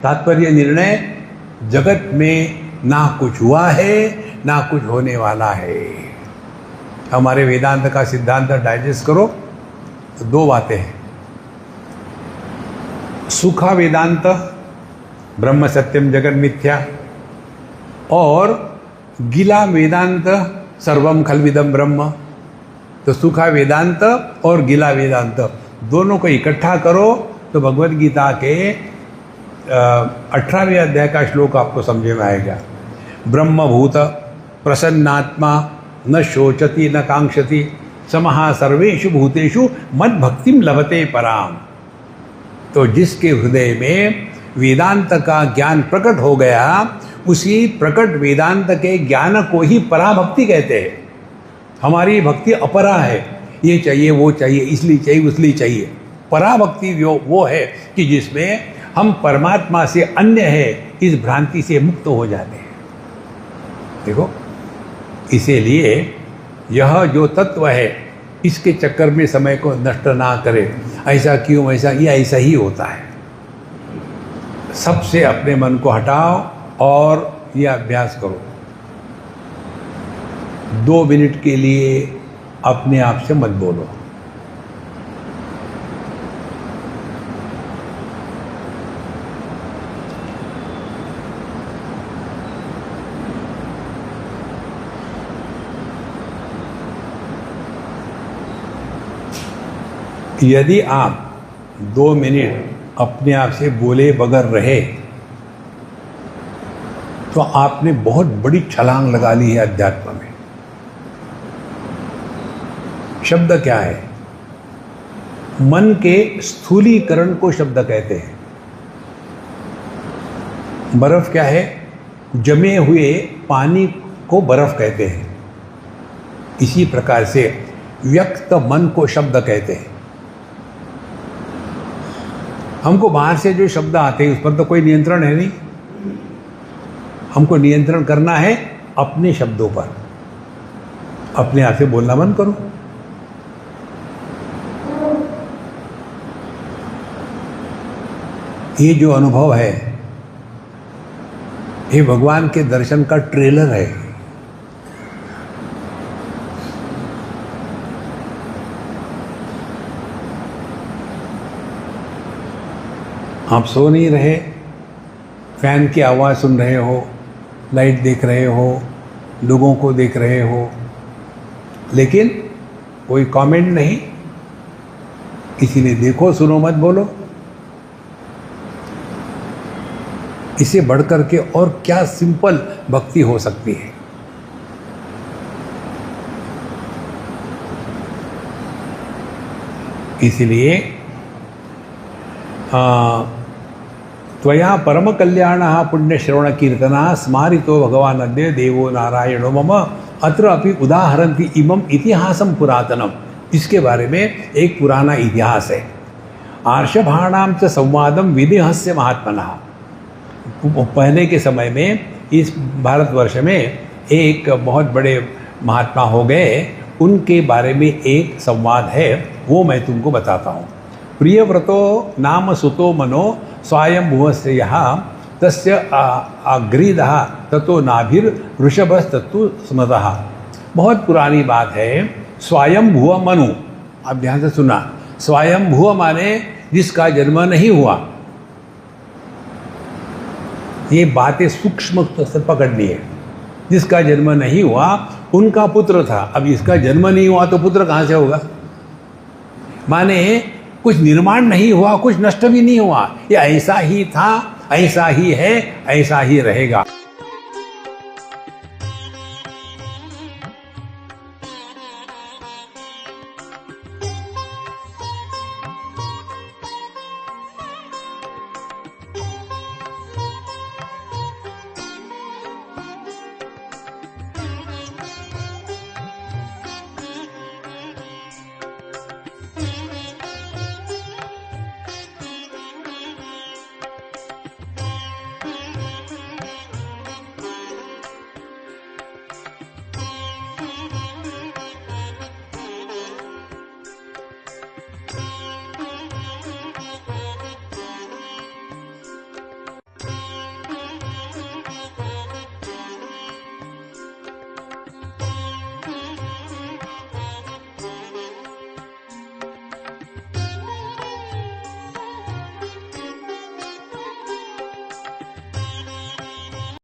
तात्पर्य निर्णय, जगत में ना कुछ हुआ है ना कुछ होने वाला है। हमारे वेदांत का सिद्धांत डाइजेस्ट करो तो दो बातें हैं। सूखा वेदांत ब्रह्म सत्यम जगत मिथ्या, और गीला वेदांत सर्वम खलविदम ब्रह्म। तो सूखा वेदांत और गीला वेदांत दोनों को इकट्ठा करो तो भगवद गीता के 18वें अध्याय का श्लोक आपको समझ में आएगा। ब्रह्मभूत प्रसन्नात्मा न शोचति न कांक्षति समहा सर्वेषु भूतेषु मद भक्तिम लभते पराम। तो जिसके हृदय में वेदांत का ज्ञान प्रकट हो गया, उसी प्रकट वेदांत के ज्ञान को ही पराभक्ति कहते हैं। हमारी भक्ति अपरा है, ये चाहिए वो चाहिए, इसलिए चाहिए उसलिए चाहिए। पराभक्ति वो है कि जिसमें हम परमात्मा से अन्य है इस भ्रांति से मुक्त हो जाते हैं। देखो, इसीलिए यह जो तत्व है इसके चक्कर में समय को नष्ट ना करे। ऐसा क्यों, ऐसा, ये ऐसा ही होता है। सबसे अपने मन को हटाओ और यह अभ्यास करो। 2 मिनट के लिए अपने आप से मत बोलो। यदि आप 2 मिनट अपने आप से बोले बगैर रहे तो आपने बहुत बड़ी छलांग लगा ली है अध्यात्म में। शब्द क्या है? मन के स्थूलीकरण को शब्द कहते हैं। बर्फ क्या है? जमे हुए पानी को बर्फ कहते हैं। इसी प्रकार से व्यक्त मन को शब्द कहते हैं। हमको बाहर से जो शब्द आते हैं उस पर तो कोई नियंत्रण है नहीं। हमको नियंत्रण करना है अपने शब्दों पर। अपने आप से बोलना बंद करो। ये जो अनुभव है ये भगवान के दर्शन का ट्रेलर है। आप सो नहीं रहे, फैन की आवाज़ सुन रहे हो, लाइट देख रहे हो, लोगों को देख रहे हो, लेकिन कोई कमेंट नहीं। किसी ने देखो सुनो मत बोलो। इसे बढ़कर के और क्या सिंपल भक्ति हो सकती है। इसलिए त्वया परम कल्याण पुण्य श्रवण कीर्तना स्मारितो भगवान अद्य देवो नारायणो मम अत्र अपि उदाहरन्ति इमम इतिहासम पुरातनम। इसके बारे में एक पुराना इतिहास है। आर्षभाणाम च संवादम विदेहस्य महात्मनः। पहले के समय में इस भारतवर्ष में एक बहुत बड़े महात्मा हो गए, उनके बारे में एक संवाद है, वो मैं तुमको बताता हूँ। प्रियव्रतो नाम सुतो मनो स्वायंभुवस्य यः तस्य अग्रीदः ततो नाभिर ऋषभस्तत्तु स्मृतः। बहुत पुरानी बात है। स्वायंभुव मनु, आप ध्यान से सुना। स्वायंभुव माने जिसका जन्म नहीं हुआ। ये बातें सूक्ष्म से पकड़नी है। जिसका जन्म नहीं हुआ उनका पुत्र था। अब इसका जन्म नहीं हुआ तो पुत्र कहाँ से होगा? माने कुछ निर्माण नहीं हुआ, कुछ नष्ट भी नहीं हुआ। ये ऐसा ही था, ऐसा ही है, ऐसा ही रहेगा।